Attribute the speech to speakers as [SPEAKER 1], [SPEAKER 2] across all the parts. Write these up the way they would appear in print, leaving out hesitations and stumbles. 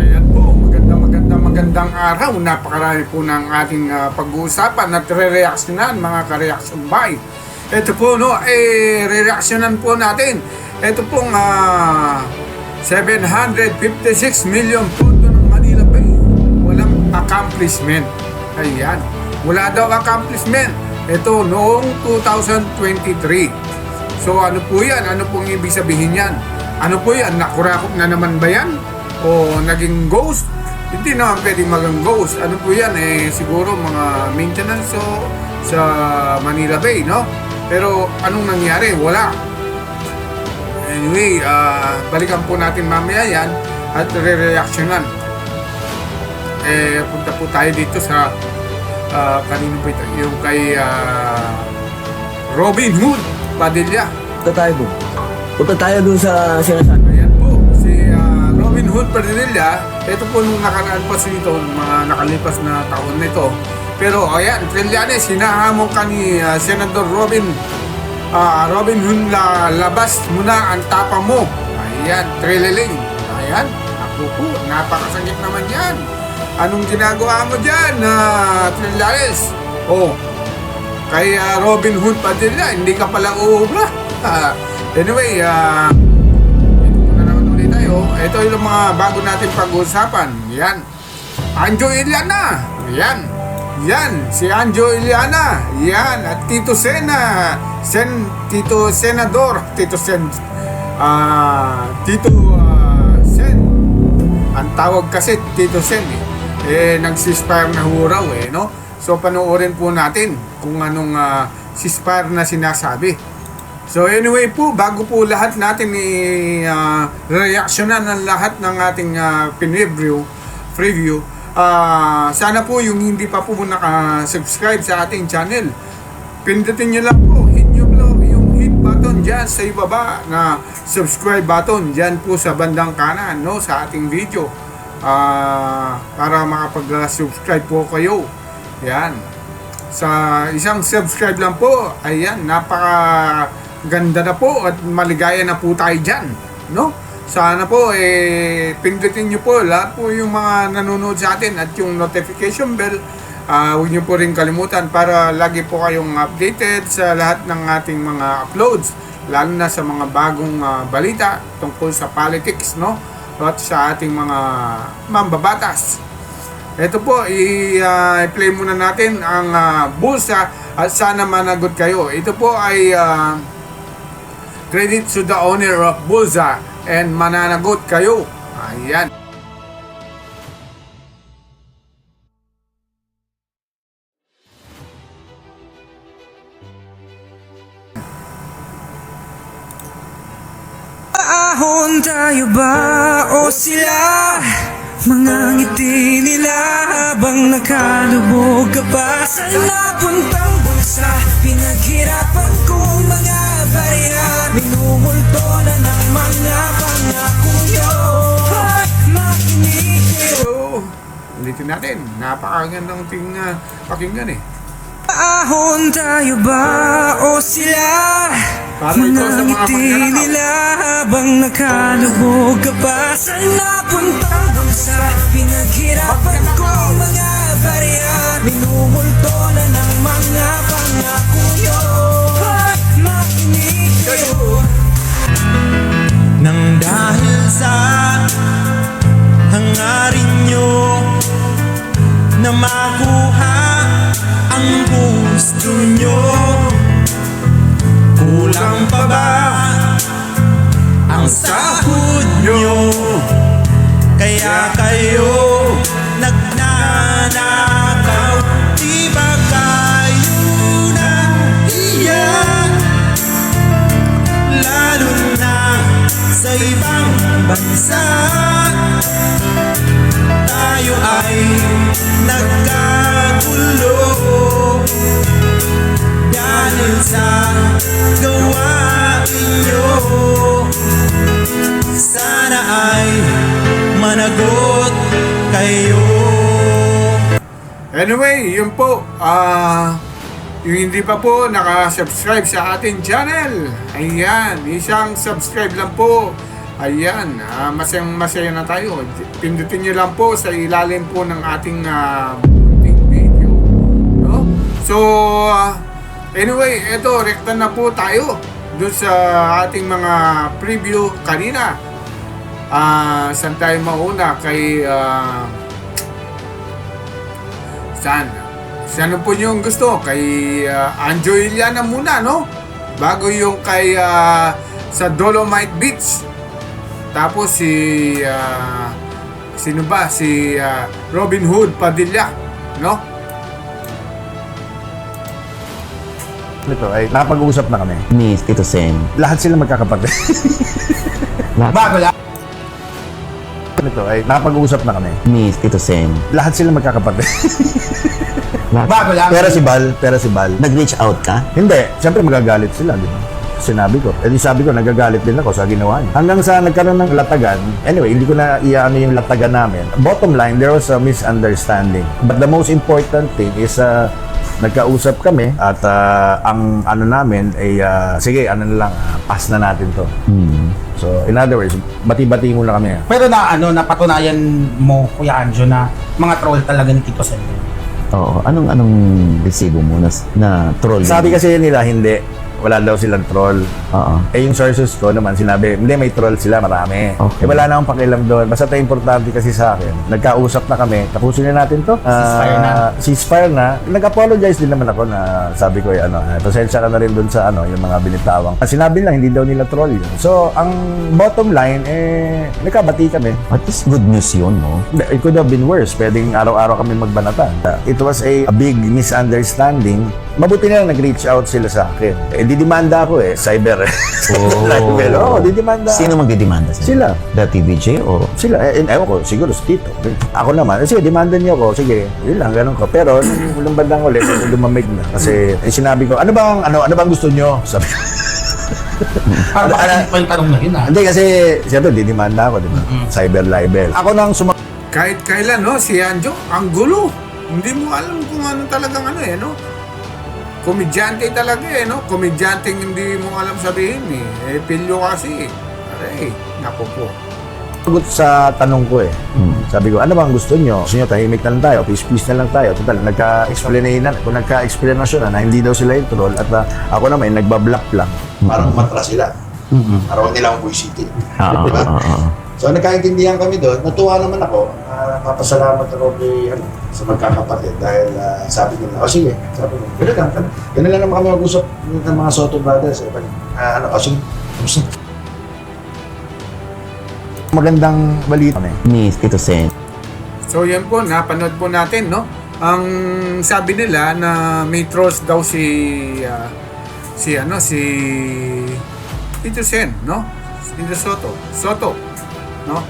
[SPEAKER 1] Ayan po, magandang araw. Napakarami po ng ating pag-uusapan at re-reaksyonan mga ka-reaction by. Ito po re-reaksyonan po natin. Ito pong 756 million pondo ng Manila Bay. Walang accomplishment. Ayan, wala daw accomplishment. Ito noong 2023. So ano po yan? Ano pong ibig sabihin yan? Ano po yan? Nakurakot na naman ba yan? O naging ghost? Hindi naman pwedeng maging ghost. Ano po yan? Siguro mga maintenance sa Manila Bay, no? Pero anong nangyari? Wala. Anyway, balikan po natin mamaya yan at re-reactionan. Punta po tayo dito sa kanino po ito? Yung kay Robin Hood Padilla.
[SPEAKER 2] Punta tayo dun sa sinasabi.
[SPEAKER 1] Ayan po, si Robin Hood Padilla. Ito po nung nakaraan pa nito, mga nakalipas na taon nito. Pero ayan, Trillanes, hinahamon ka ni Senador Robin Hood, labas muna ang tapa mo. Ayan, Trililing. Ayan, ako po, napakasakit naman yan. Anong ginagawa mo dyan, Trillanes? Kay Robin Hood Padilla, hindi ka pala uubra. Anyway, ito muna naman ulit tayo. Ito yung mga bago natin pag-uusapan. Yan, Anjo Iliana. Yan, si Anjo Iliana. Yan, at Tito Sena. Tito Senador. Tito Sen. Ang tawag kasi Tito Sen nag-ceasefire na huraw no? So panoorin po natin kung anong ceasefire na sinasabi. So anyway po, bago po lahat natin reaksyonan ng lahat ng ating preview, sana po yung hindi pa po naka-subscribe sa ating channel, pindutin nyo lang po, hit nyo po yung hit button dyan sa ibaba na subscribe button dyan po sa bandang kanan, no, sa ating video, para makapag-subscribe po kayo. Yan, sa isang subscribe lang po, ayan, napaka ganda na po at maligaya na po tayo dyan, no? Sana po pindutin nyo po lahat po yung mga nanonood sa atin at yung notification bell. Huwag nyo po rin kalimutan para lagi po kayong updated sa lahat ng ating mga uploads, lalo na sa mga bagong balita tungkol sa politics, no? At sa ating mga mambabatas. Ito po, i-play muna natin ang bulsa at sana managot kayo. Ito po ay credit to the owner of Bulsa and mananagot kayo. Ayan.
[SPEAKER 3] Ahon tayo ba o sila? Mga ngiti nila habang nakalubog ka pa sa napuntang bulsa. Pinaghirapan kong mga barya, minumulto na ng mga pangako nyo. Makinig kayo.
[SPEAKER 1] Ulitin natin. Napakagandang pakinggan
[SPEAKER 3] Ahon tayo ba o sila? Mga ngiti nila habang nakalubog ka pa sa napuntang bulsa. Pinaghirapan ko mga barya, minumulto na ng mga pangako nyo. Makinig kayo.
[SPEAKER 4] Nang dahil sa hangarin nyo na makuha ang gusto nyo, kulang pa ba ang sahod nyo? Kaya kayo nagnanakaw, di ba kayo nahiyan? Lalo na sa ibang bansa, tayo ay nagkagulo dahil sa gawain nyo. Sana ay managot kayo.
[SPEAKER 1] Anyway, yun po. Yung hindi pa po nakasubscribe sa ating channel, ayan, isang subscribe lang po Ayan, masayang-masaya na tayo. Pindutin nyo lang po sa ilalim po ng ating bunting video. No? So, anyway, eto, rekta na po tayo doon sa ating mga preview kanina. Saan tayo mauna? Kay, saan po yung gusto? Kay Anjo Iliana muna, no? Bago yung kay sa Dolomite Beach. Tapos sino ba? Si Robin Hood Padilla, no?
[SPEAKER 5] Ito ay napag-uusap na kami.
[SPEAKER 2] Ni Tito Sen.
[SPEAKER 5] Lahat sila magkakapatid.
[SPEAKER 4] Bago lang.
[SPEAKER 5] Ito ay napag-uusap na kami.
[SPEAKER 2] Ni Tito Sen.
[SPEAKER 5] Lahat sila magkakapatid.
[SPEAKER 4] Bago lang.
[SPEAKER 5] Pero si Bal.
[SPEAKER 2] Nag-reach out ka?
[SPEAKER 5] Hindi, siyempre magagalit sila, di ba? Sinabi ko. Eh di sabi ko, nagagalit din ako sa ginawa niya. Hanggang sa nagkaroon ng latagan, anyway, hindi ko na iyaano yung latagan namin. Bottom line, there was a misunderstanding. But the most important thing is, nagkausap kami at ang ano namin ay, sige, ano na lang, pass na natin to. So, in other words, bati-bati muna kami.
[SPEAKER 4] Pero napatunayan mo, Kuya Anjo, na mga troll talaga ni Tito Sen.
[SPEAKER 2] Oo. Anong resibo mo na troll?
[SPEAKER 5] Sabi kasi nila, hindi. Wala daw silang troll.
[SPEAKER 2] Oo.
[SPEAKER 5] Eh yung sources ko naman, sinabi, hindi, may troll sila, marami.
[SPEAKER 2] Okay.
[SPEAKER 5] Eh wala na akong pakialam doon. Basta tayo importante kasi sa akin. Nagkausap na kami, tapusin na natin to. Ceasefire na. Nag-apologize din naman ako na sabi ko, pasensya ka na rin doon sa yung mga binitawang. Sinabi lang, hindi daw nila troll yun. So, ang bottom line, nagkabati kami.
[SPEAKER 2] At least good news yun, no?
[SPEAKER 5] It could have been worse. Pwedeng araw-araw kami magbanatan. It was a big misunderstanding. Mabuti na lang nag-reach out sila sa akin. Didemanda ako cyber. Libel. Didemanda.
[SPEAKER 2] Sino magdidemanda
[SPEAKER 5] Sila.
[SPEAKER 2] The TVJ o?
[SPEAKER 5] Sila. Ewan ko, siguro si Tito. Ako naman, sige, demanda niyo ako. Sige, yun lang, ganun ko. Pero, nung bandang ulit, lumamig na. Kasi, sinabi ko, ano bang gusto niyo? Sabi ko.
[SPEAKER 4] Para baka pa yung tanong na yun,
[SPEAKER 5] Hindi, kasi, siyempre, didemanda ako, di ba? Cyber libel. Ako nang
[SPEAKER 1] Kahit kailan, no? Si Anjo, ang gulo. Hindi mo alam kung ano talagang no? Komedyante talaga no? Komedyante hindi mo alam sabihin pilyo kasi. Aray, naku po.
[SPEAKER 5] sagot sa tanong ko Sabi ko, ano bang gusto nyo? Gusto nyo, tahimik na lang tayo, peace na lang tayo. Total, nagka-explanation na hindi daw sila yung troll at ako naman, nagbablock lang. Parang matras sila. Parang nila akong bullshit. Diba? So, nagkaintindihan kami doon. Natuwa naman ako. Papasalamat ako sa magkakapatid dahil sabi nila, sige, sabi nila, ganun lang naman kami mag-usap ng mga Soto Brothers. Sige, magandang balita
[SPEAKER 2] Ni Tito Sen.
[SPEAKER 1] So yan po, napanood po natin, no? Ang sabi nila na may trolls daw si Tito Sen, no? Tito Soto, no?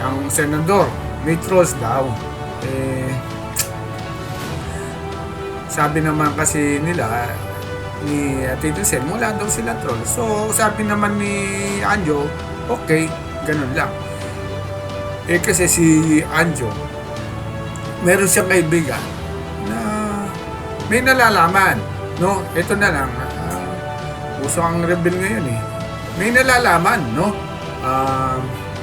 [SPEAKER 1] Ang senador, may trolls daw. Sabi naman kasi nila ni Tito Sen, wala daw sila troll. So sabi naman ni Anjo, okay, ganun lang. Kasi si Anjo, meron siyang kaibigan na may nalalaman, no? Ito na lang, uso ang rebel ngayon may nalalaman, no?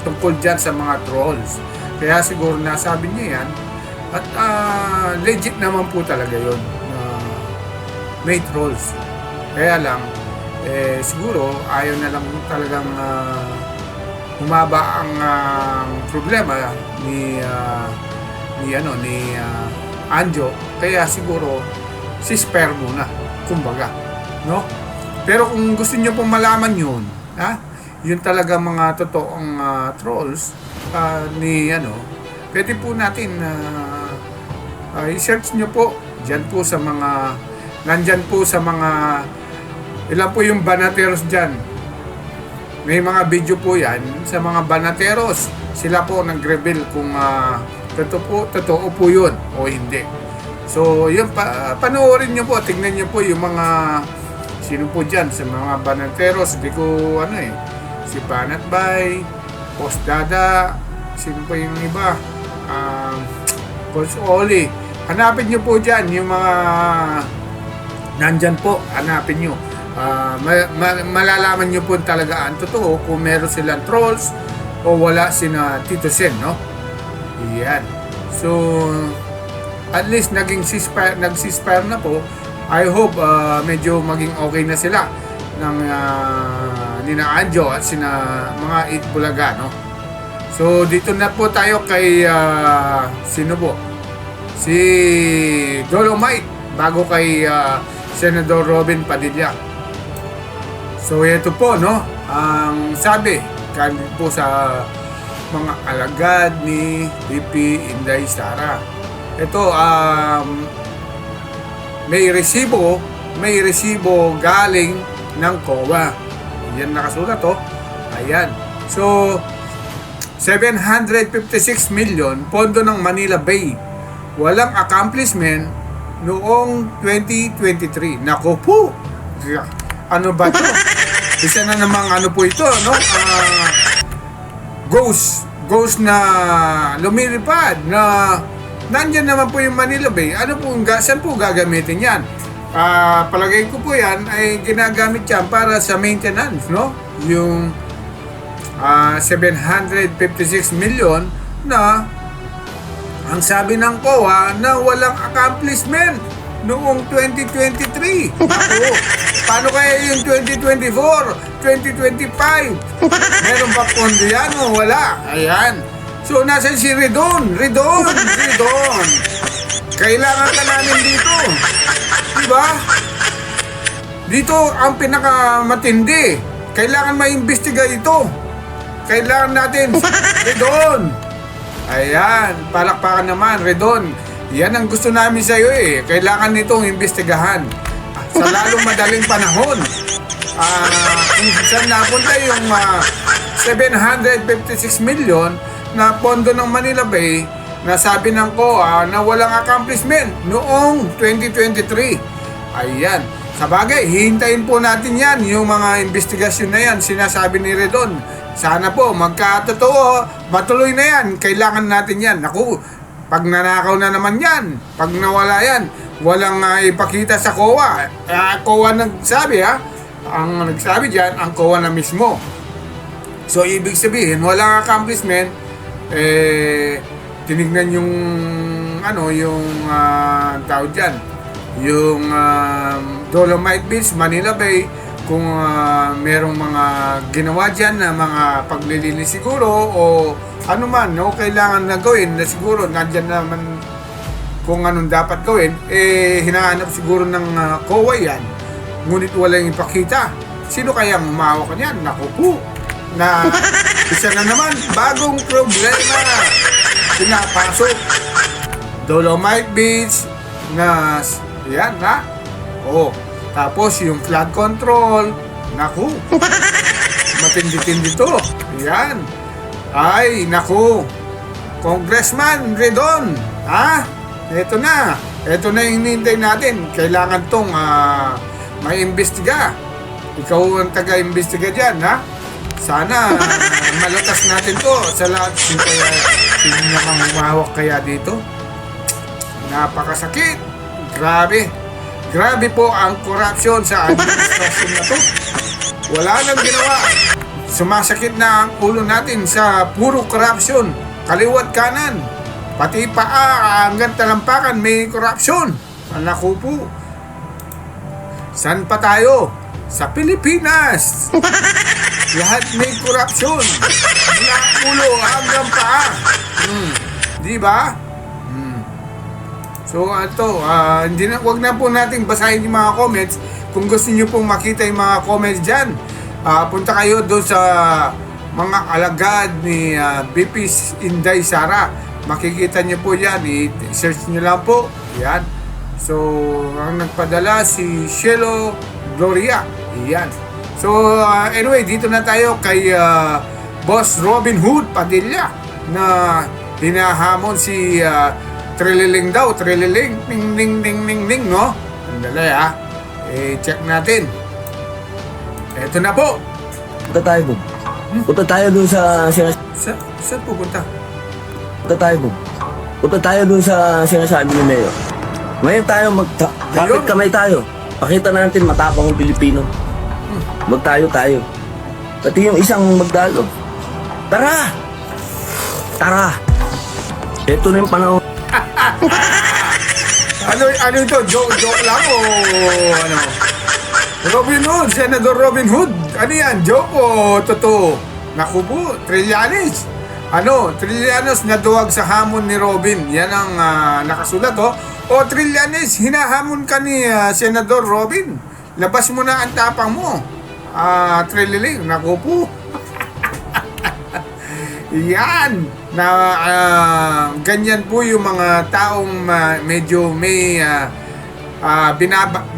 [SPEAKER 1] Tungkol dyan sa mga trolls. Kaya siguro nasabi niya yan at legit naman po talaga yun na may trolls. Kaya lang, siguro ayaw na lang talagang humaba ang problema ni Anjo, kaya siguro si spare muna, kumbaga, no? Pero kung gusto niyo pong malaman yun, yun talaga mga totoong trolls pwede po natin i-search niyo po diyan po sa mga nandyan po sa mga ilan po yung banateros diyan. May mga video po yan sa mga banateros. Sila po nag-reveal kung totoo po yun o hindi. So, yun, panoorin nyo po, tingnan nyo po yung mga sino po dyan sa mga banateros. Hindi ko, si Banat Bay, Post Dada, sino po yung iba, Post Oli. Hanapin nyo po dyan yung mga nandyan po, hanapin nyo. malalaman nyo po talaga ang totoo kung meron silang trolls o wala sina Tito Sen, no? Yan. So, at least nag-ceasefire na po. I hope medyo maging okay na sila ng nina Anjo at sina mga Itbulaga, no? So, dito na po tayo kay sino po? Si Dolomite bago kay Senador Robin Padilla. So, ito po, no? Ang sabi galing po sa mga alagad ni VP Inday Sara. Ito, may resibo galing ng COA. Yan nakasulat, oh. Ayan. So, 756 million pondo ng Manila Bay. Walang accomplishment noong 2023. Naku po! Ano ba ito? Isa na namang ano po ito, no? Ghost na lumilipad na nandyan naman po yung Manila Bay. Ano po, saan po gagamitin yan? Palagay ko po yan ay ginagamit yan para sa maintenance, no? Yung 756 million na ang sabi ng COA na walang accomplishment noong 2023. Ako, paano kaya yung 2024, 2025? Meron ba pondo yan o wala? Ayan. So, nasan si Redon? Kailangan ka namin dito. Diba? Dito ang pinakamatindi. Kailangan maimbestiga ito. Kailangan natin. Redon. Ayan. Palakpakan naman, Redon. Yan ang gusto namin sa iyo eh. Kailangan nitong imbestigahan. Sa lalong madaling panahon. Kung saan napunta yung 756 million na pondo ng Manila Bay na sabi ng COA na walang accomplishment noong 2023. Ayan. Sa bagay, hihintayin po natin yan, yung mga investigasyon na yan, sinasabi ni Redon. Sana po, magkatotoo, matuloy na yan, kailangan natin yan. Naku, pag nanakaw na naman yan, pag nawala yan, walang ipakita sa COA. COA nagsabi ang nagsabi dyan, ang COA na mismo. So, ibig sabihin, walang accomplishment, tinignan yung tawag dyan, yung Dolomite Beach, Manila Bay, kung merong mga ginawa dyan na mga paglilinis siguro o ano man, no, kailangan na gawin na siguro nandyan naman kung anong dapat gawin, hinahanap siguro ng COA yan, ngunit walang ipakita. Sino kayang umawak niyan? Naku po, na isa na naman bagong problema pinapasok. Dolomite Beach na yan tapos yung flood control, naku, matindi-tindi to. Yan, ay naku, Congressman Redon, ito na yung hinihintay natin. Kailangan tong may-imbestiga. Ikaw ang taga-imbestiga dyan, sana malatas natin to sa lahat. Sino namang humawak kaya dito? Napakasakit. Grabe po ang korupsyon sa administrasyon na to. Wala nang ginawa. Sumasakit na ang ulo natin sa puro korupsyon. Kaliwat kanan. Pati paa hanggang talampakan may korupsyon. Naku po. Saan pa tayo? Sa Pilipinas. Lahat may korupsyon. Mula ulo hanggang paa. Di ba? So wag na po natin basahin yung mga comments. Kung gusto niyo pong makita yung mga comments dyan, punta kayo doon sa mga alagad ni VP Inday Sara. Makikita niyo po yan, i-search niyo lang po. Yan. So, ang nagpadala si Shelo Gloria. Yan. So, anyway, dito na tayo kay Boss Robin Hood Padilla na hinahamon si Trililing daw, Trililing, ning, no? Andali check natin. Eto na po.
[SPEAKER 2] Punta tayo doon. Punta tayo doon sa
[SPEAKER 1] Saan pupunta?
[SPEAKER 2] Punta tayo doon sa sinasabi ni Mayor. Ngayon tayo kapit kamay tayo. Pakita natin matapang ang Pilipino. Magtayo-tayo. Pati yung isang magdalo. Tara! Tara! Ito na yung panahon.
[SPEAKER 1] Ano ito? Joke lang o ano? Robin Hood, Senador Robin Hood. Ano yan? Joke o totoo? Naku po, Trillanes. Trillanes naduwag sa hamon ni Robin. Yan ang nakasulat, oh. O Trillanes, hinahamon ka ni Senador Robin. Labas mo na ang tapang mo. Trillanes, naku po. Yan. Ganyan po yung mga taong medyo may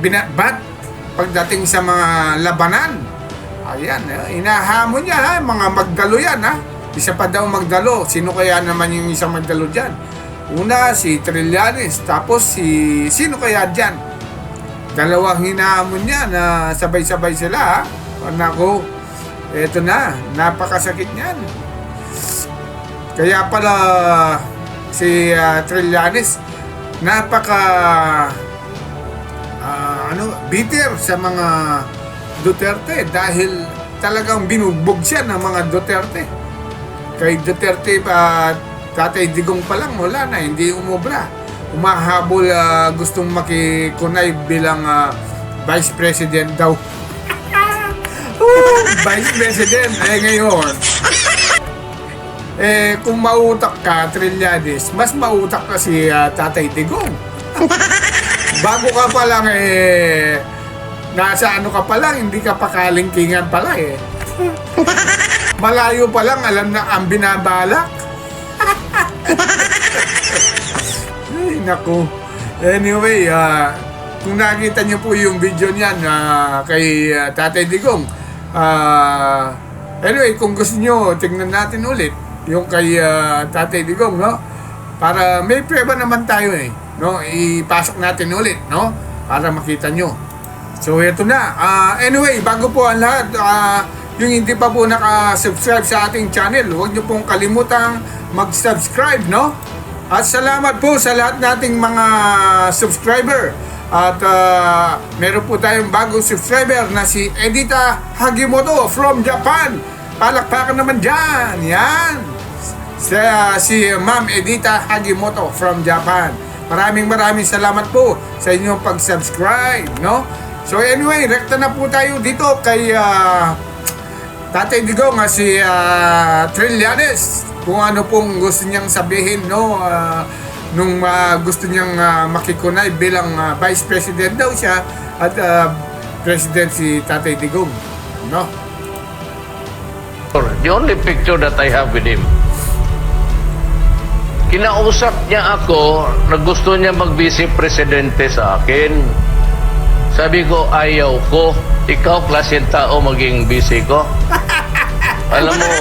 [SPEAKER 1] binabat pagdating sa mga labanan. Ayan, inahamon niya, ha? Mga magdalo yan, ha? Isa pa daw magdalo. Sino kaya naman yung isang magdalo dyan? Una, si Trillanes. Tapos sino kaya dyan? Dalawang hinahamon niya na sabay-sabay sila, ha? Naku, eto na, napakasakit niyan. Kaya pala si Trillanes bitter sa mga Duterte dahil talagang binugbog siya ng mga Duterte. Kay Duterte Tatay Digong pa lang wala na, hindi umobra. Umahabol, gustong makikunay bilang Vice President daw. Vice President ngayon. Kung mautak ka, Trillanes, mas mautak ka si Tatay Digong. Bago ka pa lang, nasa ano ka pa lang, hindi ka pa kalingkingan pala, Malayo pa lang, alam na ang binabalak. Ay, naku. Anyway, kung nakita niyo po yung video niyan kay Tatay Digong, anyway, kung gusto niyo, tingnan natin ulit yung kay Tatay Digong, no? Para may prueba naman tayo, no? Ipasok natin ulit, no? Para makita nyo. So, ito na. Anyway, bago po ang lahat, yung hindi pa po naka-subscribe sa ating channel, huwag nyo pong kalimutang mag-subscribe, no? At salamat po sa lahat nating mga subscriber. At meron po tayong bagong subscriber na si Edita Hagimoto from Japan. Palakpakan naman dyan. Yan. Si Ma'am Edita Hagimoto from Japan. Maraming salamat po sa inyong pag-subscribe, no? So anyway, rekta na po tayo dito kay Tatay Digong, si Trillanes. Kung ano pong gusto niyang sabihin, no? Nung gusto niyang makikunay bilang Vice President daw siya at President si Tatay Digong, no?
[SPEAKER 6] The only picture that I have with him, kinausap niya ako na gusto niya mag-vice presidente sa akin. Sabi ko, ayaw ko. Ikaw, klaseng tao, maging vice ko. Alam mo,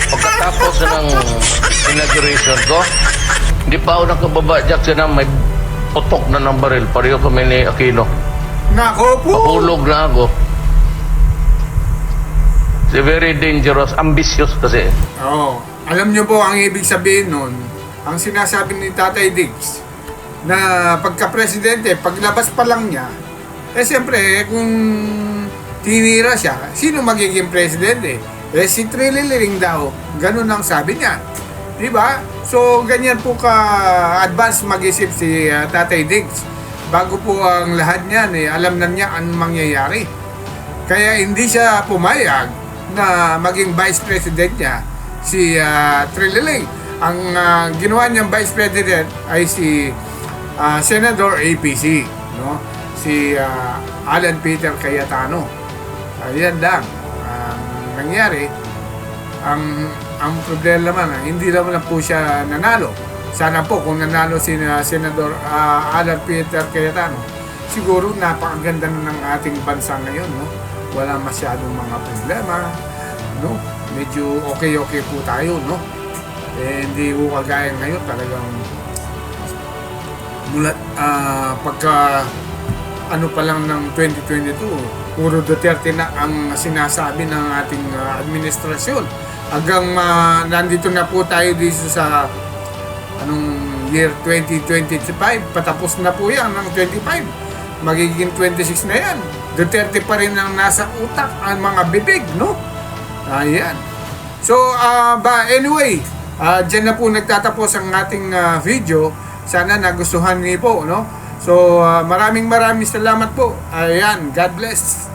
[SPEAKER 6] pagkatapos ng inauguration ko, hindi pa ako nakababa, Jackson, na may putok na ng baril. Pareho kami ni Aquino.
[SPEAKER 1] Nako po!
[SPEAKER 6] Mahulog na ako. It's very dangerous, ambitious kasi.
[SPEAKER 1] Alam niyo po ang ibig sabihin nun, ang sinasabi ni Tatay Diggs na pagka-presidente, paglabas pa lang niya, siyempre, kung tinira siya, sino magiging presidente? Si Trillanes daw. Ganun ang sabi niya. Diba? So, ganyan po ka-advance mag-isip si Tatay Diggs. Bago po ang lahat niyan, alam na niya anong mangyayari. Kaya hindi siya pumayag na maging vice president niya si Trillanes. Ang ginawa niyang vice president ay si Senador APC, no? Si Alan Peter Cayetano. Ayan lang ang nangyari. Ang problema naman, hindi naman po siya nanalo. Sana po kung nanalo si Senador Alan Peter Cayetano, siguro napakaganda na ng ating bansa ngayon, no? Wala masyadong mga problema, no? Medyo okay po tayo, no? Hindi ko kagaya ngayon talagang mula pagka ano pa lang ng 2022, puro Duterte na ang sinasabi ng ating administrasyon. Hanggang nandito na po tayo dito sa year 2025, patapos na po yan ng 25. magiging 26 na yan. Duterte pa rin ang nasa utak, ang mga bibig, no? Ayan. So, anyway, dyan na po nagtatapos ang ating video. Sana nagustuhan niyo po, no? So, maraming salamat po. Ayan, God bless.